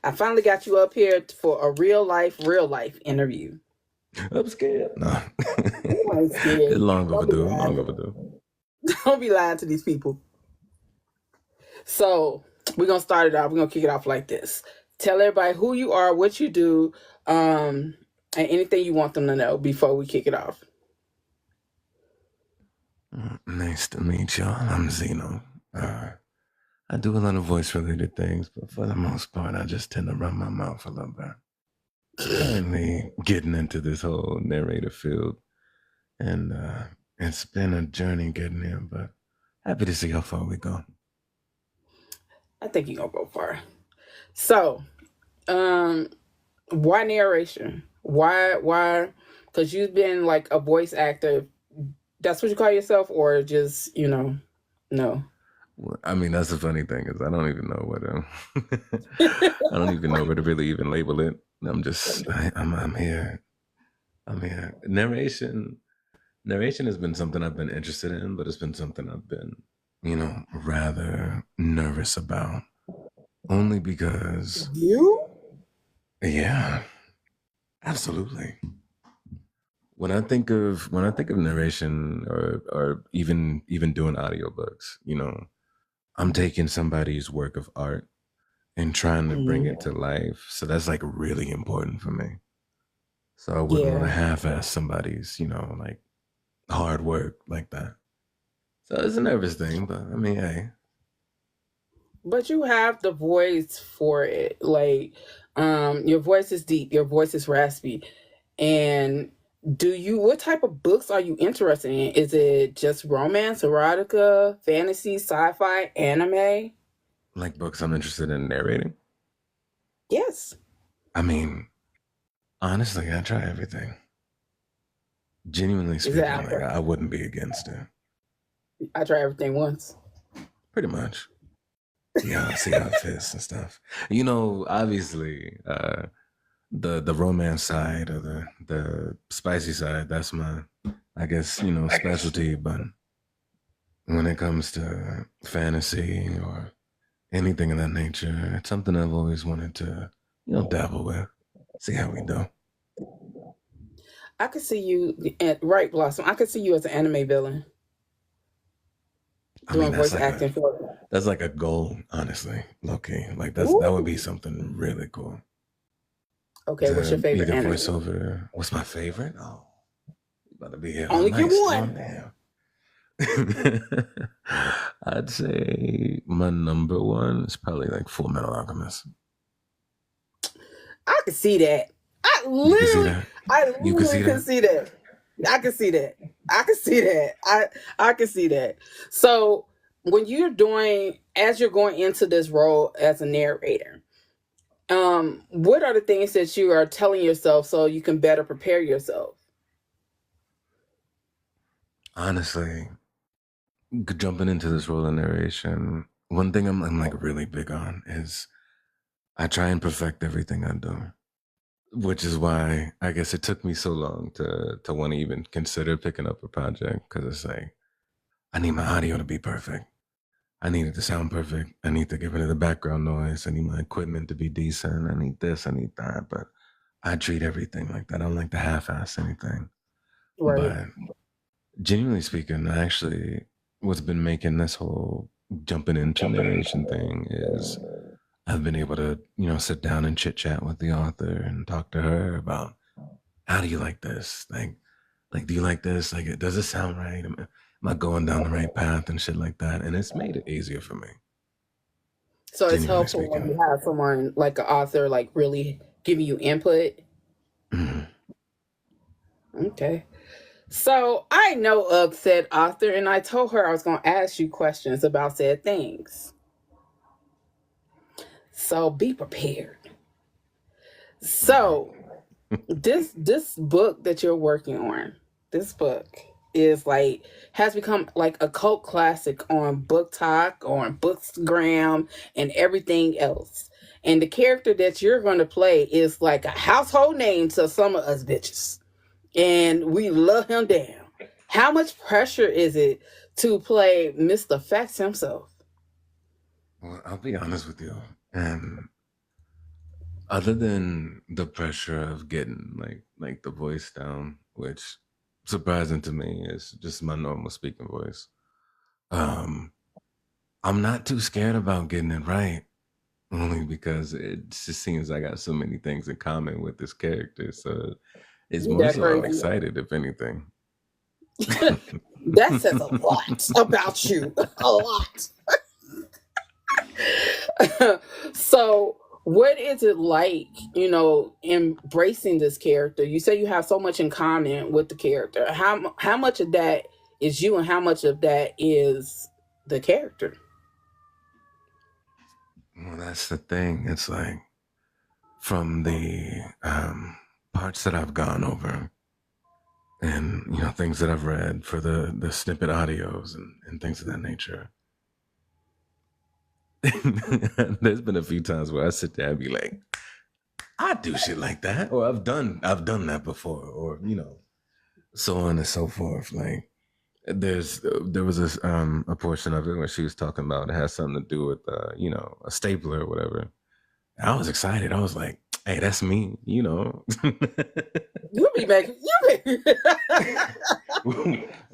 I finally got you up here for a real life interview. I'm scared. No. You ain't It's scared. long Don't be overdue. Long lying. overdue. Don't be lying to these people. So we're gonna start it off. We're gonna kick it off like this. Tell everybody who you are, what you do, and anything you want them to know before we kick it off. Nice to meet y'all. I'm Xeno. I do a lot of voice related things, but for the most part, I just tend to run my mouth a little bit. Currently getting into this whole narrator field, and it's been a journey getting here, but happy to see how far we go. I think you're gonna go far. So, um, why narration? Why? Because you've been like a voice actor. That's what you call yourself, or just no. Well, I mean, that's the funny thing is I don't even know what I don't even know where to really even label it. I'm here. I'm here. Narration has been something I've been interested in, but it's been something I've been, rather nervous about. Only because, You? yeah, absolutely. When I think of narration or even doing audiobooks, I'm taking somebody's work of art and trying to bring it Mhm. to life. So that's like really important for me. So I wouldn't want to Yeah. half-ass somebody's, like hard work like that. So it's a nervous thing, but I mean, hey, But you have the voice for it. Like, your voice is deep, your voice is raspy. And what type of books are you interested in? Is it just romance, erotica, fantasy, sci-fi, anime? like books I'm interested in narrating. Yes. I mean, honestly, I try everything. Genuinely speaking, like Exactly. I wouldn't be against it. I try everything once. Pretty much. See how it fits and stuff. Obviously, the romance side or the spicy side, that's my I guess, specialty, but when it comes to fantasy or anything of that nature, it's something I've always wanted to, dabble with. See how we do. I could see you at right, Blossom. I could see you as an anime villain I mean, doing voice acting for it. that's like a goal, honestly, low key. Like that would be Ooh. something really cool. Okay, what's your To favorite either anime? voice over what's my favorite? Oh, you about to be here all Only get night still. one. Damn. I'd say my number one is probably like Full Metal Alchemist. I could see that. You can see that. I You can literally see can that. see that. I can see that. I can see that. I can see that. So when as you're going into this role as a narrator, what are the things that you are telling yourself so you can better prepare yourself? Honestly, jumping into this role of narration, one thing I'm like really big on is I try and perfect everything I do. Which is why I guess it took me so long to want to even consider picking up a project because it's like I need my audio to be perfect. I need it to sound perfect. I need to get rid of the background noise. I need my equipment to be decent. I need this. I need that. But I treat everything like that. I don't like to half-ass anything. Right. But genuinely speaking, I actually what's been making this whole jumping into narration thing is I've been able to, sit down and chit chat with the author and talk to her about how do you like this? Like, do you like this? Like, does it sound right? Am I going down the right path and shit like that? And it's made it easier for me, So it's genuinely helpful when speaking. you have someone like an author like really giving you input. Mhm. Okay. So I know of said author, and I told her I was going to ask you questions about said things. So be prepared. So this book that you're working on, this book is like has become like a cult classic on Booktalk, on Bookstagram, and everything else. And the character that you're going to play is like a household name to some of us bitches, and we love him down. How much pressure is it to play Mr. Facts himself? Well, I'll be honest with you. And Other than the pressure of getting like the voice down, which surprising to me is just my normal speaking voice. Um, I'm not too scared about getting it right, only because it just seems I got so many things in common with this character. So it's You more that so I'm crazy? excited, if anything. That says a lot about you. A lot. So, what is it like, embracing this character? You say you have so much in common with the character. How much of that is you, and how much of that is the character? Well, that's the thing. It's like from the parts that I've gone over, and things that I've read for the snippet audios and things of that nature. There's been a few times where I sit there and be like, I do shit like that, or I've done that before, or so on and so forth. Like there was a portion of it where she was talking about it has something to do with a stapler or whatever. I was excited. I was like, hey, that's me. You be making you be,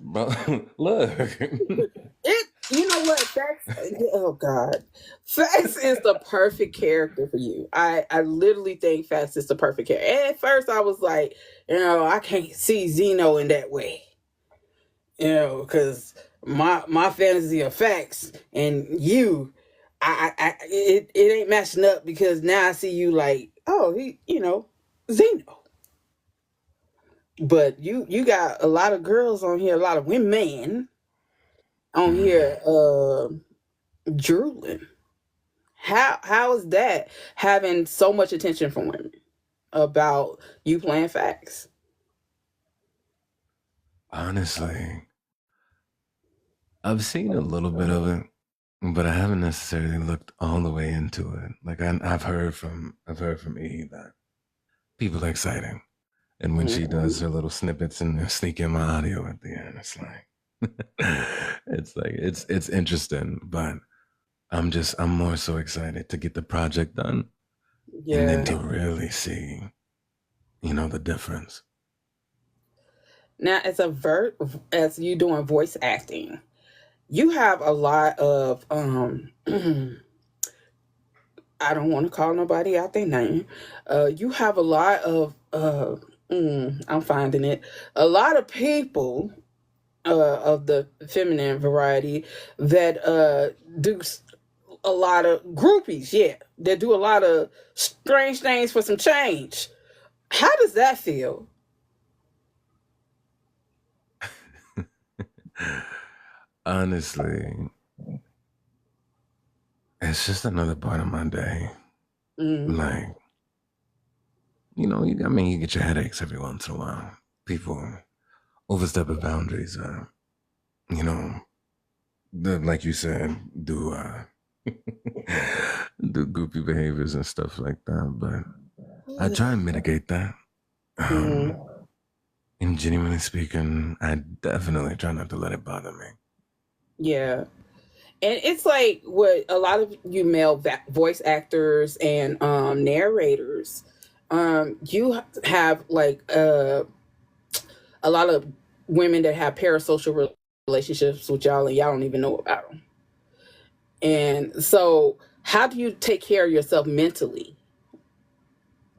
But look. it. You know what? Fax. Oh God, Fax is the perfect character for you. I literally think Fax is the perfect character. And at first, I was like, I can't see Xeno in that way. Because my fantasy of Fax and you, it ain't matching up, because now I see you like, oh, Xeno. But you got a lot of girls on here, a lot of women on here, drooling. How is that, having so much attention from women about you playing Fax? Honestly, I've seen a little bit of it, but I haven't necessarily looked all the way into it. Like I've heard from E that people are excited, and when she does Mhm. her little snippets and sneak in my audio at the end, it's like it's interesting, but I'm more so excited to get the project done and then Yeah. to really see the difference. Now, as you doing voice acting, you have a lot of I don't want to call nobody out their name. You have a lot of I'm finding it, a lot of people of the feminine variety that do a lot of groupies, yeah, that do a lot of strange things for some change. How does that feel? Honestly, it's just another part of my day. Mm, Like, you get your headaches every once in a while. People overstepping boundaries, you know, like you said, do do goofy behaviors and stuff like that. But I try and mitigate that. mm, Um, and genuinely speaking, I definitely try not to let it bother me. yeah. And it's like what a lot of you male voice actors and narrators, you have like a lot of women that have parasocial relationships with y'all, and y'all don't even know about them. And so, how do you take care of yourself mentally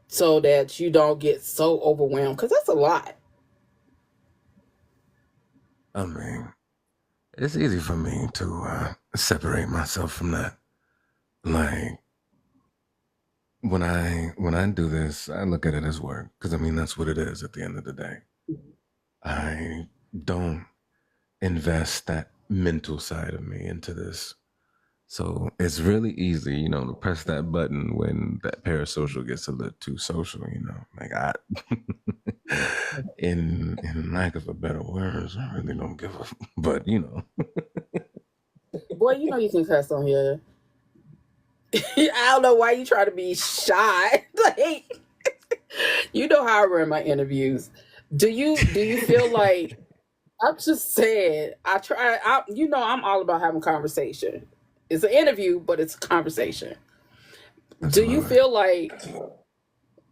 so that you don't get so overwhelmed? Because that's a lot. I mean, it's easy for me to separate myself from that. Like when I do this, I look at it as work because I mean that's what it is at the end of the day. I don't invest that mental side of me into this. So it's really easy, to press that button when that parasocial gets a little too social. Like I, in lack of a better words, I really don't give a. But Boy, you know you can cuss on here. I don't know why you try to be shy. Like, you know how I run my interviews. Do you feel like, I'm just saying, I'm all about having conversation. It's an interview, but it's a conversation. Do you absolutely. feel like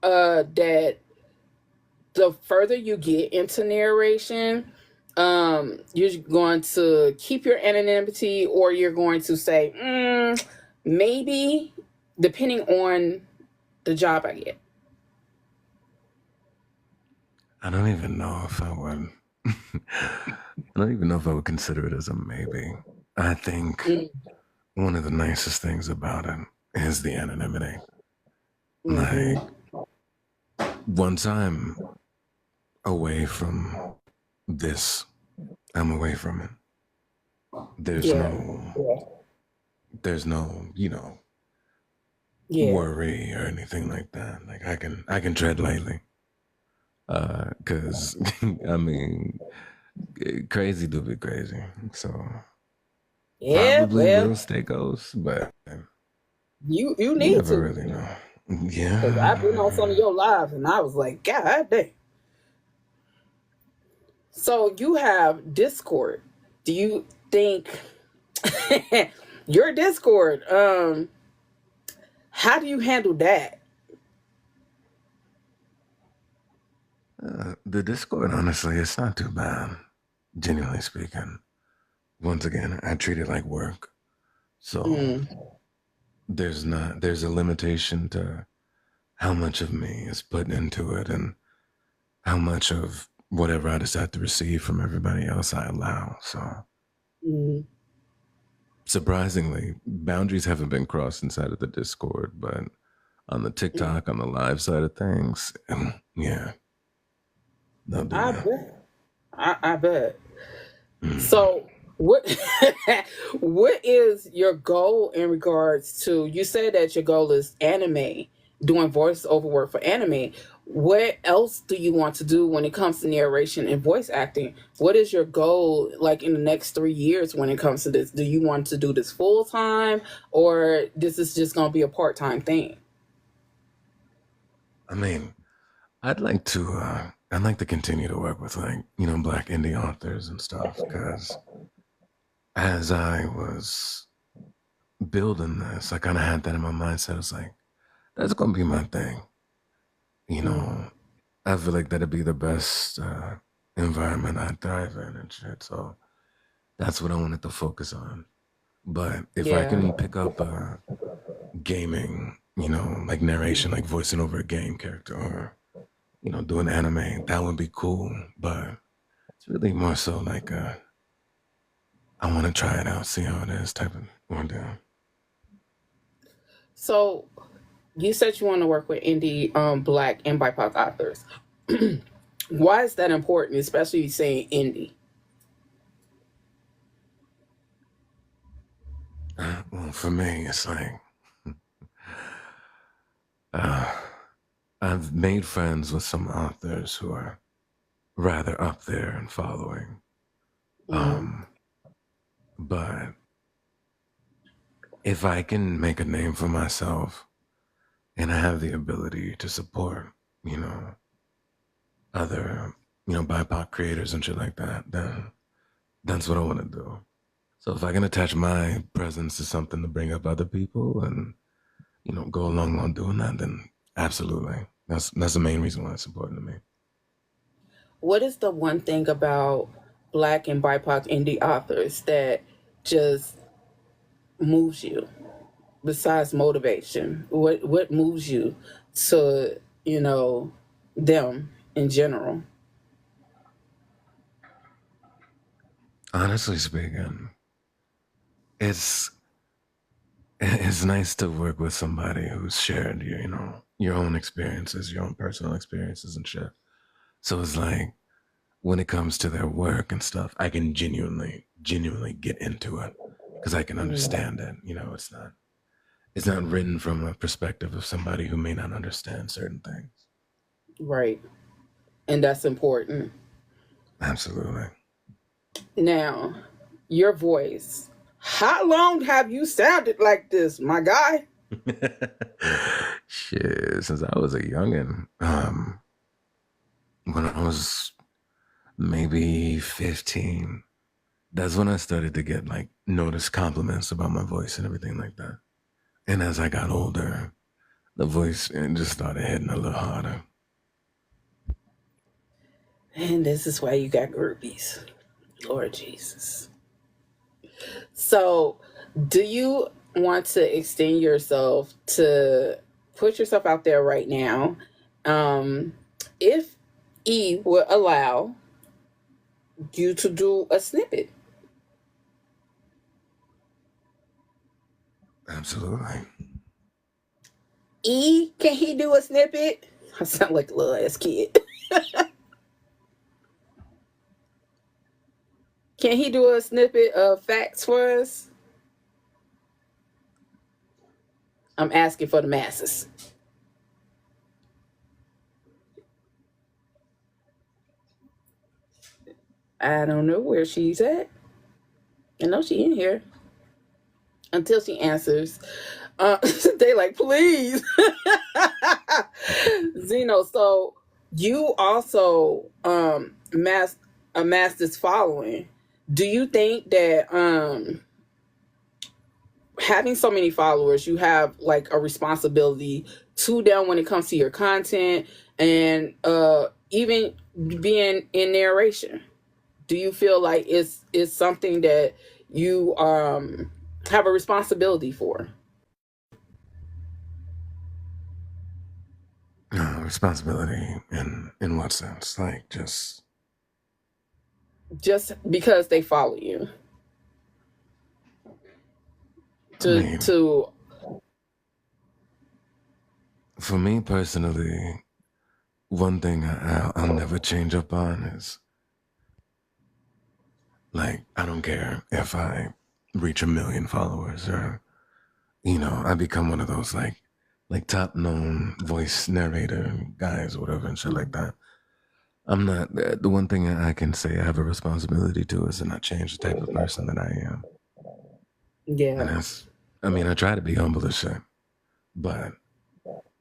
that the further you get into narration, you're going to keep your anonymity, or you're going to say, maybe, depending on the job I get. I don't even know if I would. I don't even know if I would consider it as a maybe. I think Mm, one of the nicest things about it is the anonymity. Like, mm-hmm. once I'm away from this, I'm away from it. There's Yeah. no, Yeah. there's no, Yeah. worry or anything like that. Like I can tread lightly. Cause I mean, crazy do be crazy. So Yeah. probably Well, will stay ghost, but you you need never to, really know. because I've been on some of Yeah. your lives and I was like, God dang. So you have Discord. Do you think your Discord? How do you handle that? The Discord, honestly, it's not too bad. Genuinely speaking. Once again, I treat it like work. So Mm, there's a limitation to how much of me is put into it and how much of whatever I decide to receive from everybody else I allow. So mm. surprisingly, boundaries haven't been crossed inside of the Discord, but on the TikTok, on the live side of things, yeah, they'll do I that. bet. I bet. Mhm. So what what is your goal in regards to, you said that your goal is anime, doing voiceover work for anime. What else do you want to do when it comes to narration and voice acting? What is your goal like in the next 3 years when it comes to this? Do you want to do this full time, or this is just gonna be a part-time thing? I mean, I'd like to continue to work with like, Black indie authors and stuff because as I was building this, I kind of had that in my mindset. It's like, that's going to be my thing. You Mm, know, I feel like that'd be the best environment I thrive in and shit. So that's what I wanted to focus on. But if I yeah. can pick up gaming, like narration, like voicing over a game character or, doing anime, that would be cool. But it's really more so like I want to try it out, see how it is type of ordeal. So you said you want to work with indie black and BIPOC authors. Why is that important, especially saying indie? Well, for me, it's like uh, I've made friends with some authors who are rather up there and following. Mm, Um, but if I can make a name for myself and I have the ability to support, you know, other, BIPOC creators and shit like that, then that's what I want to do. So if I can attach my presence to something to bring up other people and, go along while doing that, then absolutely. That's the main reason why it's important to me. what is the one thing about black and BIPOC indie authors that just moves you besides motivation? What moves you to, them in general? Honestly speaking, it's it's nice to work with somebody who's shared your own experiences, your own personal experiences and shit. So it's like when it comes to their work and stuff, I can genuinely get into it because I can Mm, understand it. It's not written from a perspective of somebody who may not understand certain things. right. And that's important. Absolutely. Now, your voice. How long have you sounded like this, my guy? Shit, since I was a youngin, when I was maybe 15, that's when I started to get like noticed compliments about my voice and everything like that. And as I got older, the voice just started hitting a little harder. And this is why you got groupies. Lord Jesus. So, do you want to extend yourself to put yourself out there right now? If E would allow you to do a snippet. Absolutely. E, can he do a snippet? I sound like a little ass kid. Can he do a snippet of facts for us? I'm asking for the masses. I don't know where she's at. I know she in here. Until she answers. They like, please. Xeno, so you also amassed this following. Do you think that having so many followers, you have like a responsibility to them when it comes to your content and even being in narration? Do you feel like it's something that you have a responsibility for? Responsibility in what sense? Like Just because they follow you. To for me personally, one thing I'll never change up on is, like, I don't care if I reach 1 million followers or, I become one of those like top known voice narrator guys or whatever and shit like that. I'm not, the one thing I can say I have a responsibility to is to not change the type of person that I am. Yeah. And I try to be humble as shit, but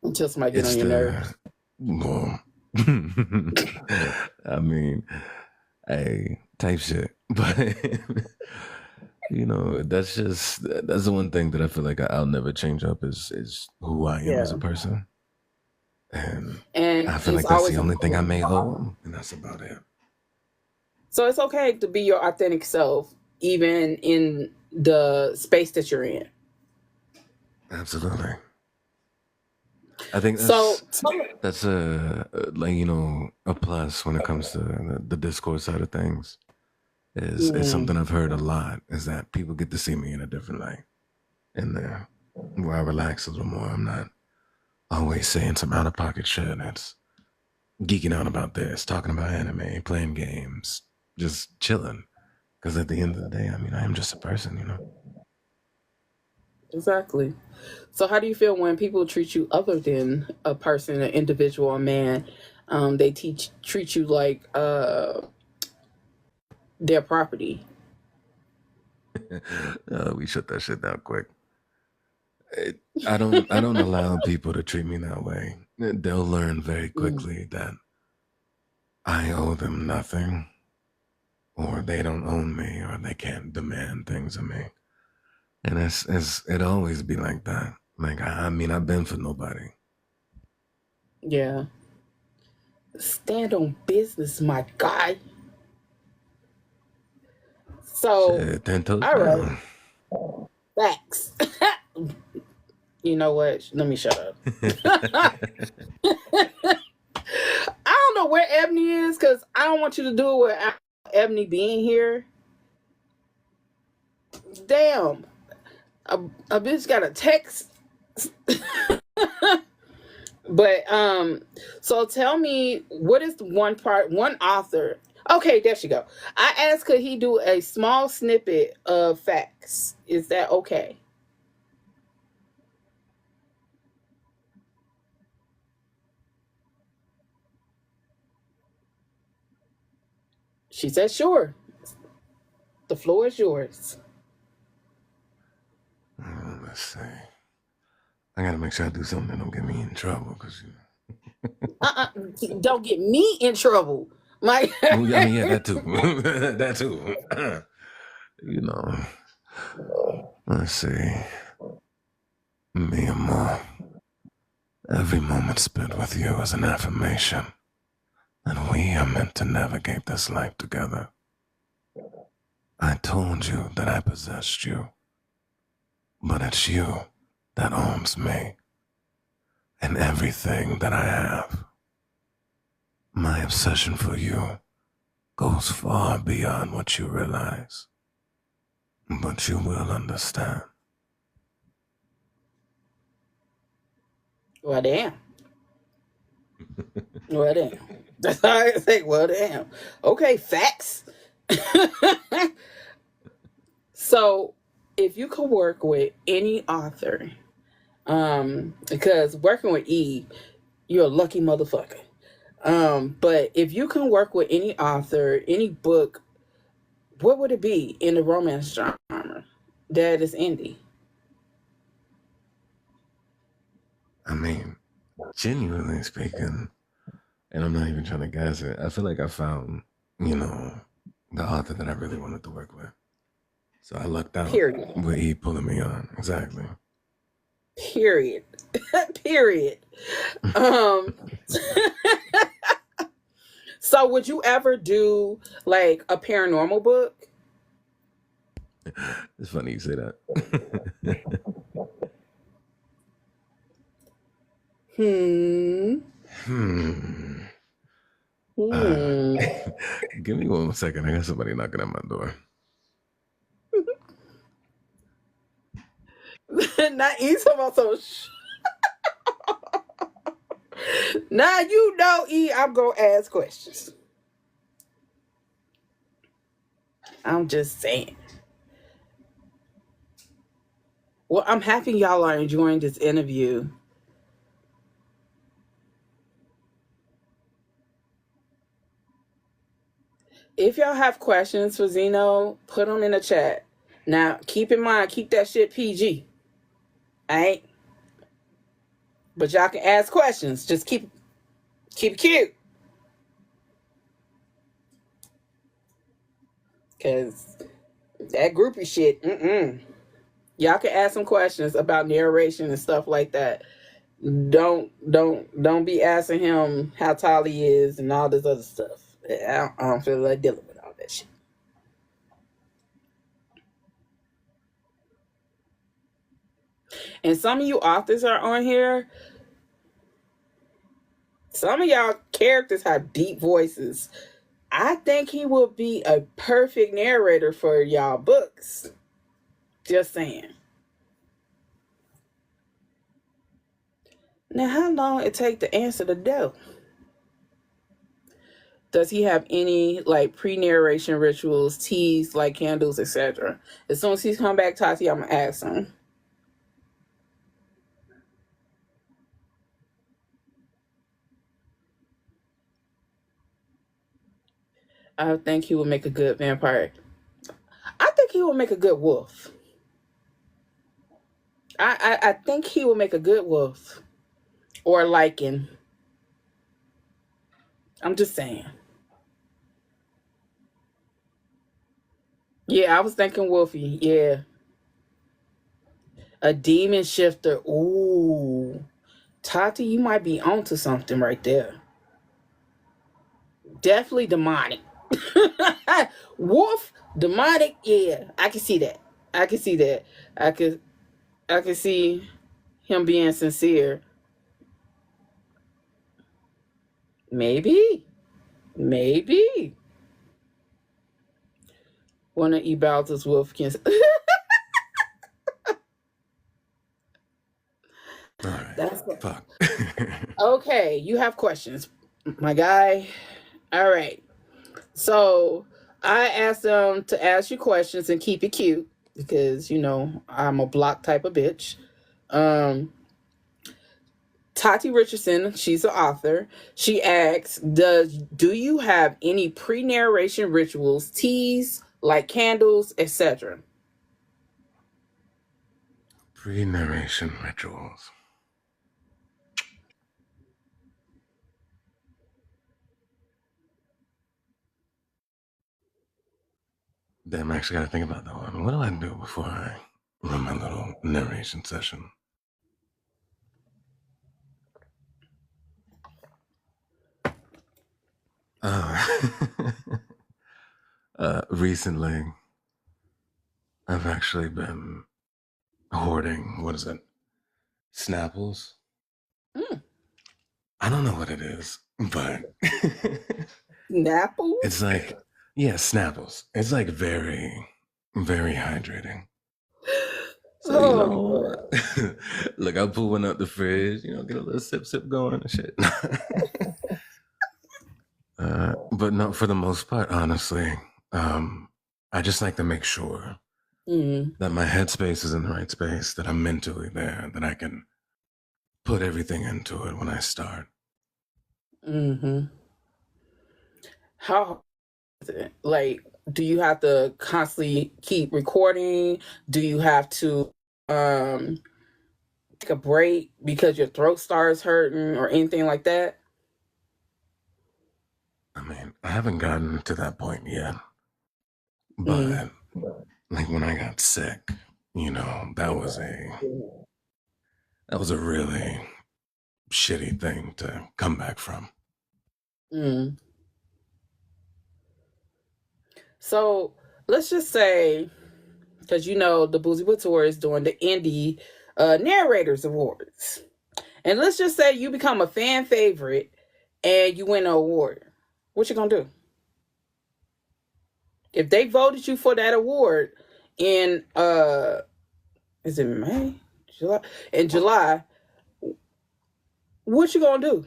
until somebody get on your nerves. Well, I mean, type shit, but that's the one thing that I feel like I'll never change up is who I am as a person, and I feel like that's the only thing I may owe, and that's about it. So it's okay to be your authentic self, even in the space that you're in. Absolutely. I think that's a a plus when it comes to the discourse side of things. Is something I've heard a lot, is that people get to see me in a different light in there where I relax a little more. I'm not always saying some out of pocket shit that's geeking out about this, talking about anime, playing games, just chilling. Because at the end of the day, I am just a person. Exactly. So how do you feel when people treat you other than a person, an individual, a man? They treat you like their property. We shut that shit down quick. I don't allow people to treat me that way. They'll learn very quickly that I owe them nothing, or they don't own me, or they can't demand things of me. And it always be like that. Like, I've been for nobody. Yeah. Stand on business, my guy. So, shit, 10 toes all down. right. Facts. You know what? Let me shut up. I don't know where Ebony is, because I don't want you to do it without Ebony being here. Damn. A bitch got a text. But so tell me, what is one author? Okay, there she go. I asked, could he do a small snippet of facts? Is that okay? She said sure. The floor is yours. Let's see. I gotta make sure I do something that don't get me in trouble, because Don't get me in trouble. My yeah, that too. That too. Let's see. Me and Ma. Every moment spent with you is an affirmation, and we are meant to navigate this life together. I told you that I possessed you, but it's you that owns me and everything that I have. My obsession for you goes far beyond what you realize, but you will understand. Well, damn. Well, damn. That's all I can say. Well, damn. Okay, facts. So, if you could work with any author, because working with E, you're a lucky motherfucker. But if you can work with any author, any book, what would it be in the romance genre that is indie? I mean, genuinely speaking, and I'm not even trying to guess it, I feel like I found, the author that I really wanted to work with. So I lucked out Period. with he pulling me on. Exactly. Period. Period. Um, so would you ever do like a paranormal book? It's funny you say that. Hmm. hmm. Hmm. Give me 1 second. I got somebody knocking at my door. Not eat about some. Now you know, E. I'm gonna ask questions. I'm just saying. Well, I'm happy y'all are enjoying this interview. If y'all have questions for Zeno, put them in the chat. Now, keep in mind, keep that shit PG. Alright? But y'all can ask questions. Just keep it cute. Cause that groupie shit, y'all can ask some questions about narration and stuff like that. Don't be asking him how tall he is and all this other stuff. I don't feel like dealing with all that shit. And some of you authors are on here. Some of y'all characters have deep voices. I think he will be a perfect narrator for y'all books. Just saying. Now, how long it take to answer the dough? Does he have any like pre-narration rituals, teas, like candles, etc.? As soon as he's come back, Tati, I'm gonna ask him. I think he would make a good vampire. I think he would make a good wolf. I think he would make a good wolf or lichen. I'm just saying. Yeah, I was thinking Wolfie. Yeah. A demon shifter. Ooh. Tati, you might be onto something right there. Definitely demonic. Wolf, demonic, yeah. I can see that. I can see that. I could I can see him being sincere. Maybe. Maybe. One of E. Bowser's wolf can. All right. That's Fuck. okay. You have questions, my guy. All right. So I asked them to ask you questions and keep it cute because I'm a block type of bitch. Um, Tati Richardson, she's an author. She asks, do you have any pre-narration rituals, teas, like candles, etc.? Pre-narration rituals. Damn, I actually got to think about that one. What do I do before I run my little narration session? Uh, recently, I've actually been hoarding, what is it? Snapples? Mm. I don't know what it is, but it's Snapples? like, yeah, Snapples. It's like very, very hydrating. So, Oh, Lord. look, I'll pull one out the fridge, get a little sip going and shit. But no, for the most part, honestly, I just like to make sure Mm. that my headspace is in the right space, that I'm mentally there, that I can put everything into it when I start. Mm-hmm. How is it? Like, do you have to constantly keep recording? Do you have to um take a break because your throat starts hurting or anything like that? I mean, I haven't gotten to that point yet, Mm. but like when I got sick, that was a really shitty thing to come back from. Mm. So let's just say, because the Boozy Book Tour is doing the Indie Narrators Awards. And let's just say you become a fan favorite and you win an award. What you gonna do? If they voted you for that award in is it May? July? In July, what you gonna do?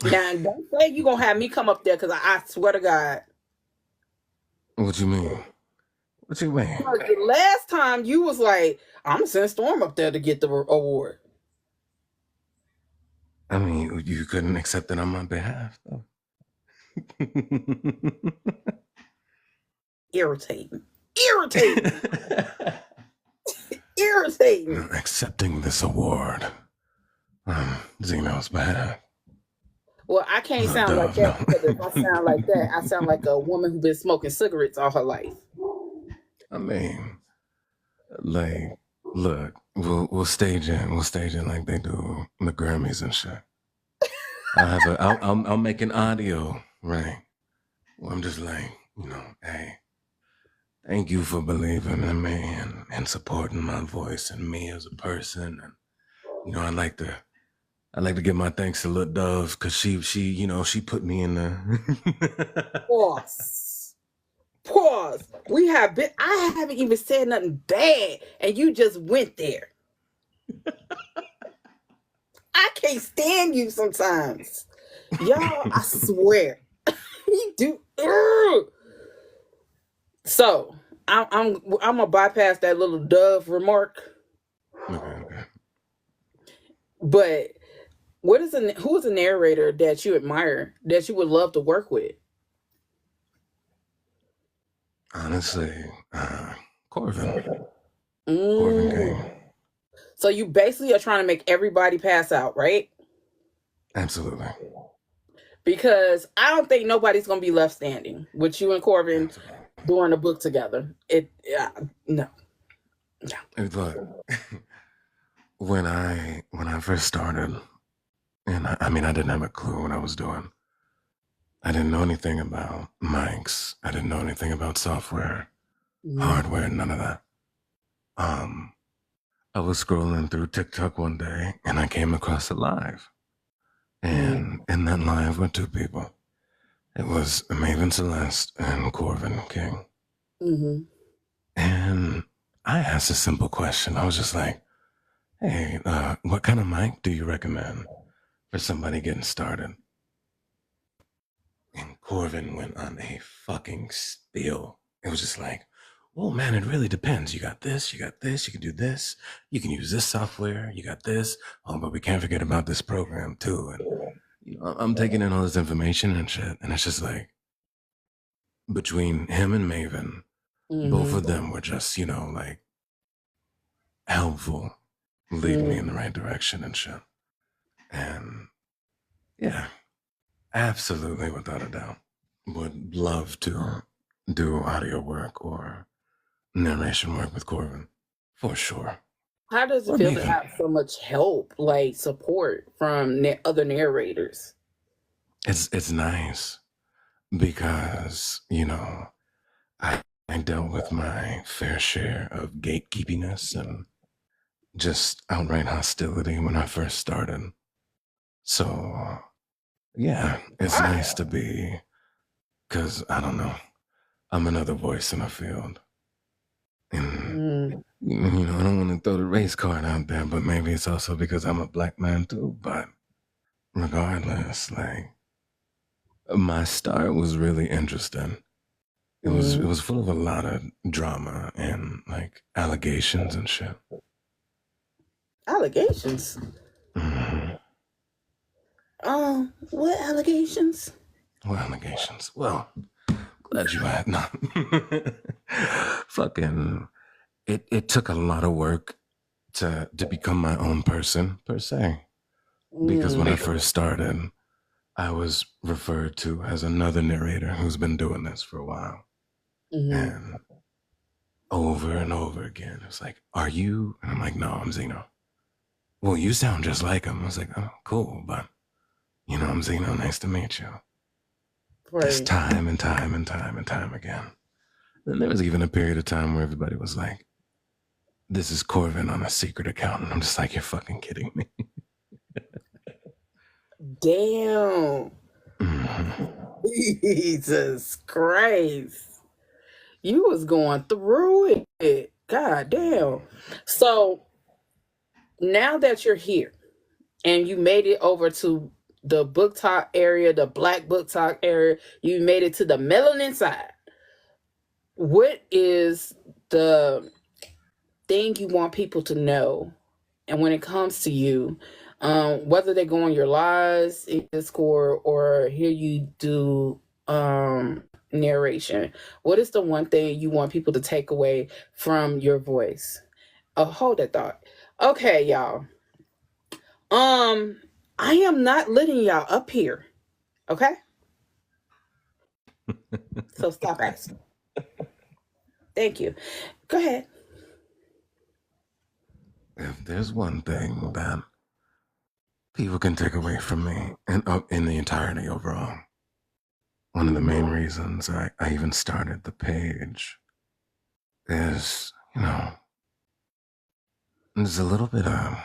Now don't say you gonna have me come up there because I swear to God. What you mean? What you mean? Because the last time you was like, I'm gonna send Storm up there to get the award. I mean, you couldn't accept it on my behalf, though. Irritating. Irritating. Irritating. Accepting this award on Xeno's behalf. Well, I can't No, sound like Dove, that no. because if I sound like that, I sound like a woman who's been smoking cigarettes all her life. I mean, like, look, we'll stage it like they do the Grammys and shit. I'll make an audio, right? Well, I'm just like, hey, thank you for believing in me and supporting my voice and me as a person. And I'd like to give my thanks to Lil Dove because she put me in the. Pause. Pause. I haven't even said nothing bad, and you just went there. I can't stand you sometimes. Y'all, I swear. You do. Ugh. So I'm gonna bypass that little Dove remark. Okay. But who is a narrator that you admire that you would love to work with? Honestly, Corvin. Corvin King. Mm. So you basically are trying to make everybody pass out, right? Absolutely. Because I don't think nobody's gonna be left standing with you and Corbin Absolutely. doing a book together. No, no. It's like when I first started, and I mean I didn't have a clue what I was doing. I didn't know anything about mics. I didn't know anything about software, Mm. hardware, none of that. Um, I was scrolling through TikTok one day and I came across a live. Mm. And in that live were two people. It was Maven Celeste and Corvin King. Mm-hmm. And I asked a simple question. I was just like, hey, what kind of mic do you recommend for somebody getting started? And Corvin went on a fucking spiel. It was just like, well, man, it really depends. You got this, you got this, you can do this, you can use this software, you got this. Oh, but we can't forget about this program too. And I'm taking in all this information and shit. And it's just like, between him and Maven, both Mm-hmm. of them were just, like helpful, leading me in the Mm-hmm. right direction and shit. And yeah, absolutely, without a doubt, would love to do audio work or narration work with Corbin, for sure. How does it Or feel to Maven. have so much help, like support from other narrators? it's nice because, you know, I dealt with my fair share of gatekeepiness and just outright hostility when I first started. So, yeah, it's nice to be, because I don't know, I'm another voice in the field. And, Mm. you know, I don't want to throw the race card out there, but maybe it's also because I'm a black man too. But regardless, like, my start was really interesting. It Mm. was full of a lot of drama and like allegations and shit. Allegations. Hmm. What allegations? What allegations? Well, glad you had no. Fucking, it took a lot of work to become my own person per se. Because when I Mm. first started, I was referred to as another narrator who's been doing this for a while. Mm-hmm. And over and over again, it's like, "Are you?" And I'm like, "No, I'm Xeno." "Well, you sound just like him." I was like, "Oh, cool, but you know, I'm Xeno. Nice to meet you." Just Right. time and time and time and time again. And there was even a period of time where everybody was like, "This is Corvin on a secret account." And I'm just like, "You're fucking kidding me." Damn. Mhm. Jesus Christ. You was going through it. God damn. So now that you're here and you made it over to the book talk area, the black book talk area, you made it to the melanin side. What is the thing you want people to know? And when it comes to you, whether they go on your lives in Discord or hear you do narration, what is the one thing you want people to take away from your voice? Oh, hold that thought. Okay, y'all. I am not letting y'all up here. Okay, so stop asking. Thank you. Go ahead. If there's one thing that people can take away from me and in the entirety overall, one of the main reasons I even started the page is, you know, there's a little bit of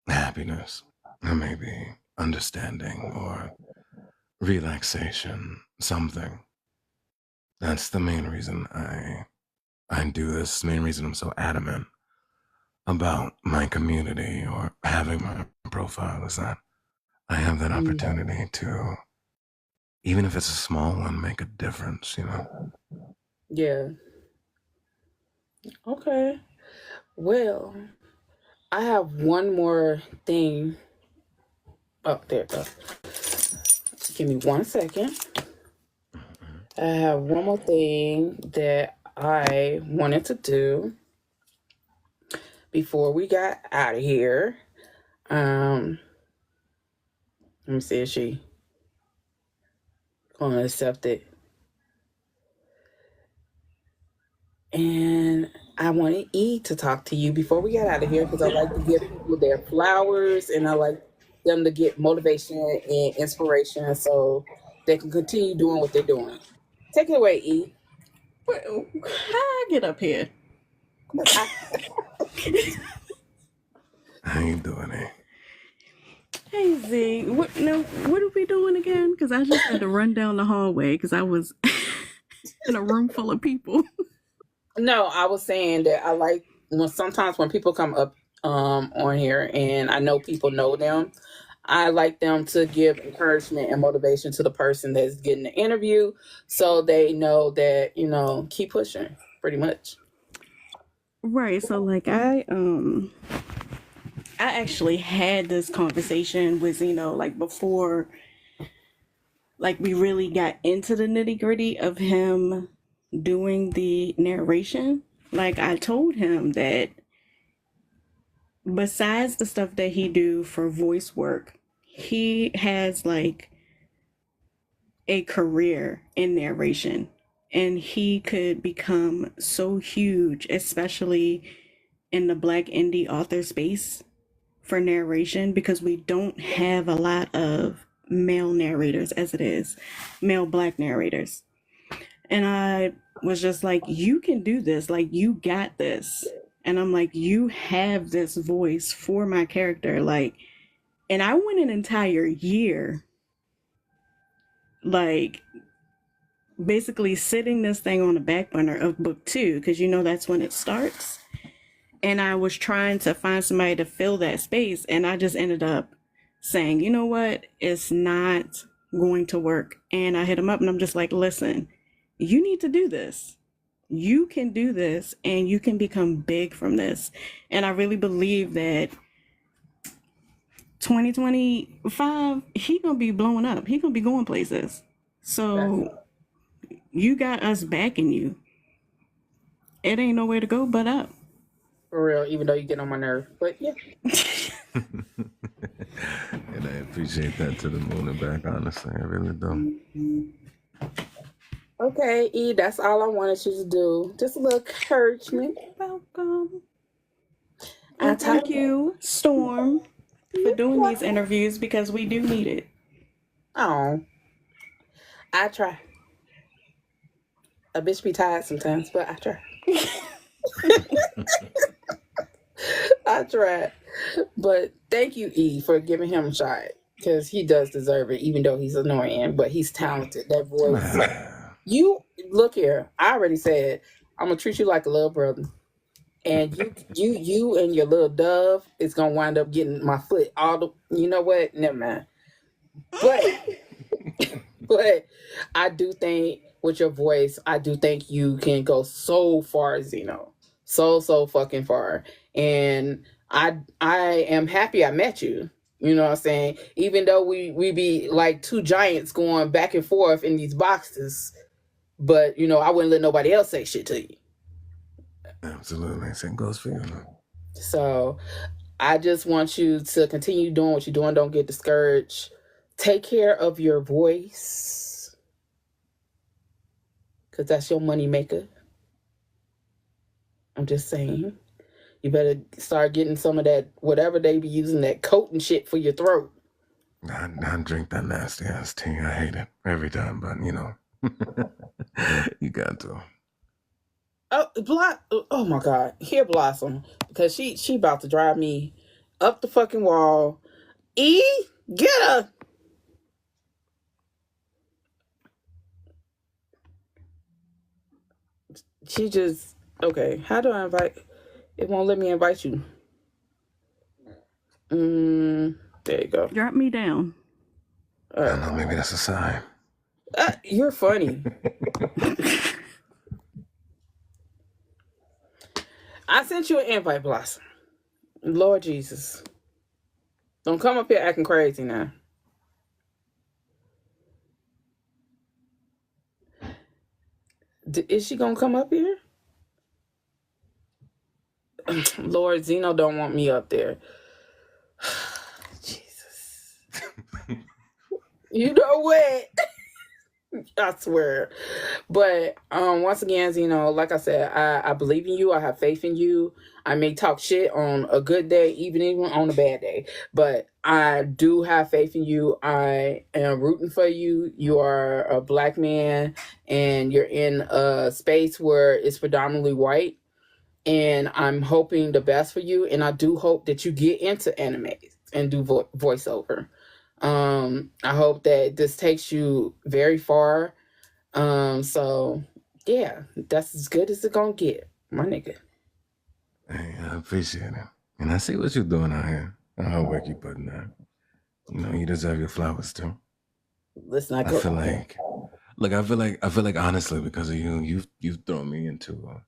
happiness or maybe understanding or relaxation, something. That's the main reason I do this. The main reason I'm so adamant about my community or having my profile is that I have that Mm, opportunity to, even if it's a small one, make a difference, you know? yeah. Okay. Well, I have one more thing. Oh, there it goes. Just give me 1 second. I have one more thing that I wanted to do before we got out of here. Um, Let me see if she gonna accept it. And I wanted E to talk to you before we get out of here because I like to give people their flowers and I like them to get motivation and inspiration so they can continue doing what they're doing. Take it away, E. Well, how I get up here? I, How you doing, eh? Hey Z, what are we doing again? Because I just had to run down the hallway because I was in a room full of people. no, I was saying that I like when sometimes when people come up on here and I know people know them, I like them to give encouragement and motivation to the person that's getting the interview so they know that, keep pushing pretty much. Right. So like I actually had this conversation with like before like we really got into the nitty gritty of him doing the narration. Like I told him that besides the stuff that he do for voice work, he has like a career in narration and he could become so huge, especially in the black indie author space for narration because we don't have a lot of male narrators as it is, male Black narrators. And I was just like, you can do this. Like, you got this. And I'm like, you have this voice for my character. Like, and I went an entire year, like, basically sitting this thing on the back burner of book 2, because that's when it starts. And I was trying to find somebody to fill that space, and I just ended up saying, you know what, it's not going to work. And I hit him up and I'm just like, listen, you need to do this. You can do this and you can become big from this. And I really believe that 2025, he gonna be blowing up. He gonna be going places. So you got us backing you. It ain't nowhere to go but up. For real, even though you get on my nerve. But yeah. And I appreciate that to the moon and back, honestly. I really do. Okay, E, that's all I wanted you to do. Just a little encouragement. Welcome. And thank you, Storm, for doing these interviews, because we do need it. Oh, I try. A bitch be tired sometimes, but I try. I try. But thank you, E, for giving him a shot, because he does deserve it, even though he's annoying, but he's talented. That voice. You look here. I already said I'm gonna treat you like a little brother, and you and your little dove is gonna wind up getting my foot all the. You know what? Never mind. But I do think with your voice, I do think you can go so far, Xeno, so fucking far, and I am happy I met you. You know what I'm saying? Even though we be like two giants going back and forth in these boxes. But, I wouldn't let nobody else say shit to you. Absolutely. Same goes for you. So I just want you to continue doing what you're doing. Don't get discouraged. Take care of your voice, because that's your money maker. I'm just saying. You better start getting some of that, whatever they be using, that coat and shit for your throat. I drink that nasty ass tea. I hate it every time, but you got to. Oh my God. Here, Blossom, because she about to drive me up the fucking wall. E, get her. She just, okay. How do I invite? It won't let me invite you. There you go. Drop me down. I don't know, maybe that's a sign. You're funny. I sent you an invite, Blossom. Lord Jesus. Don't come up here acting crazy now. Is she gonna come up here? Lord, Xeno don't want me up there. Jesus. You know what? I swear. But once again, like I said, I believe in you. I have faith in you. I may talk shit on a good day, even on a bad day, but I do have faith in you. I am rooting for you. You are a Black man, and you're in a space where it's predominantly white, and I'm hoping the best for you. And I do hope that you get into anime and do voiceover. I hope that this takes you very far. So yeah, that's as good as it's gonna get, my nigga. Hey, I appreciate it. And I see what you're doing out here. The hard work you putting in. You deserve your flowers too. Listen, I feel like honestly, because of you've thrown me into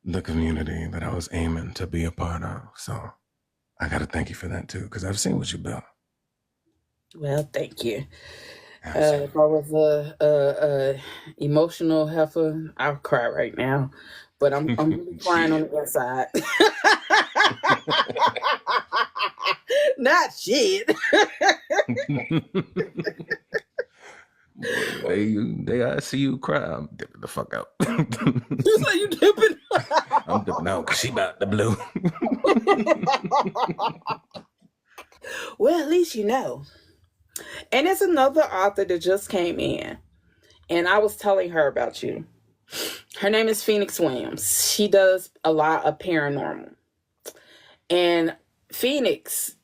the community that I was aiming to be a part of. So I gotta thank you for that too, because I've seen what you built. Well, thank you. If I was a emotional heifer, I'll cry right now. But I'm really crying on the inside. Not shit. I see you cry. I'm dipping the fuck out. You say you dipping? I'm dipping out because she about the blue. Well, at least you know. And it's another author that just came in, and I was telling her about you. Her name is Phoenix Williams. She does a lot of paranormal. And Phoenix,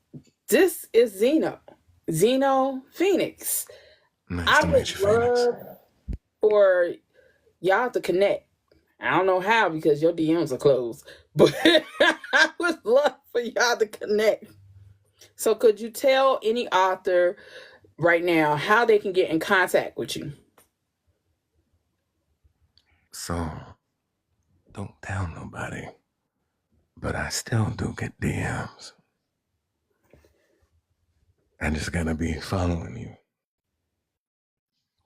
this is Xeno. Xeno Phoenix. Nice I to would meet you, Phoenix. love for y'all to connect. I don't know how because your DMs are closed, but I would love for y'all to connect. So could you tell any author right now how they can get in contact with you? So, don't tell nobody, but I still do get DMs. I just gotta be following you.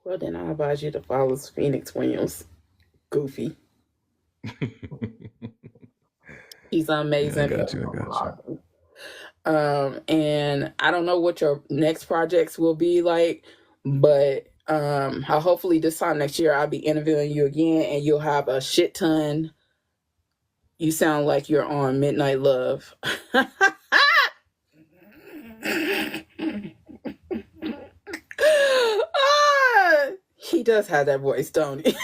Well, then I advise you to follow Phoenix Williams. Goofy. He's amazing. Yeah, I got you. And I don't know what your next projects will be like, but hopefully this time next year I'll be interviewing you again and you'll have a shit ton. You sound like you're on Midnight Love. He does have that voice, don't he?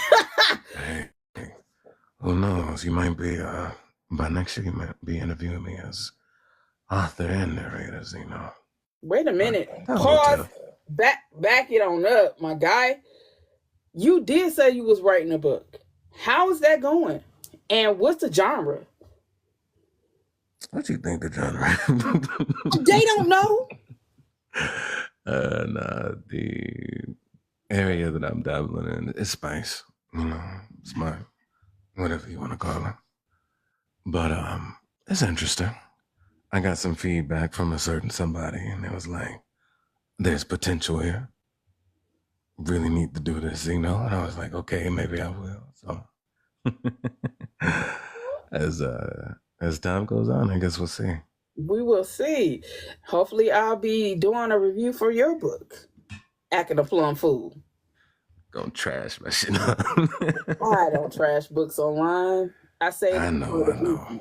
Hey, who knows? You might be, by next year, you might be interviewing me as author and narrator, Xeno. Wait a minute. Pause. Back it on up, my guy. You did say you was writing a book. How is that going? And what's the genre? What you think the genre? They don't know. Nah, the area that I'm dabbling in is spice. You know, it's my whatever you want to call it. But it's interesting. I got some feedback from a certain somebody, and it was like, "There's potential here. Really need to do this," you know. And I was like, "Okay, maybe I will." So, as time goes on, I guess we'll see. We will see. Hopefully, I'll be doing a review for your book, Acting a Plum Fool. Gonna trash my shit. I don't trash books online. I say I know.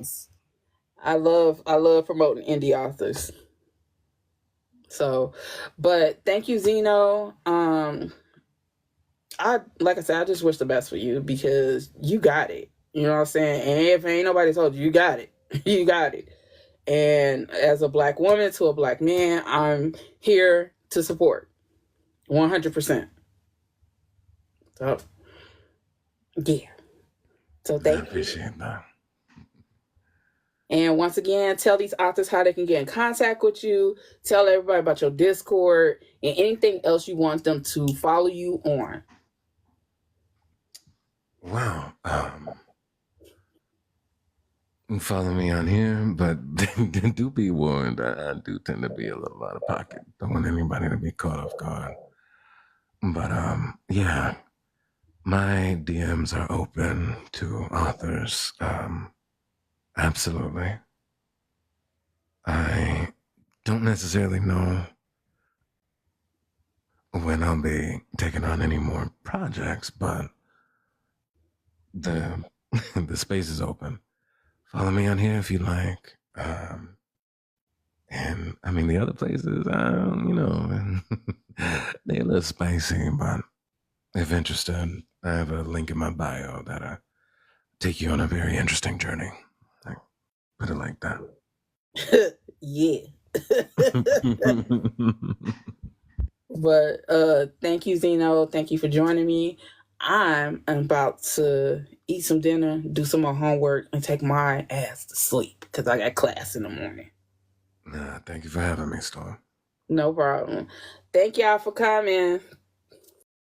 I love promoting indie authors. So, but thank you, Xeno. Like I said, I just wish the best for you because you got it. You know what I'm saying? And if ain't nobody told you, you got it. You got it. And as a Black woman to a Black man, I'm here to support 100%. So, yeah. So thank you. I appreciate that. And once again, tell these authors how they can get in contact with you. Tell everybody about your Discord and anything else you want them to follow you on. Wow. You follow me on here, but do be warned. I do tend to be a little out of pocket. Don't want anybody to be caught off guard. But yeah, my DMs are open to authors. Absolutely. I don't necessarily know when I'll be taking on any more projects, but the space is open. Follow me on here if you like. And I mean, the other places, you know, they're a little spicy, but if interested, I have a link in my bio that'll take you on a very interesting journey. Like, put it like that. Yeah. But thank you, Xeno. Thank you for joining me. I'm about to eat some dinner, do some more homework, and take my ass to sleep because I got class in the morning. Thank you for having me, Storm. No problem. Thank y'all for coming.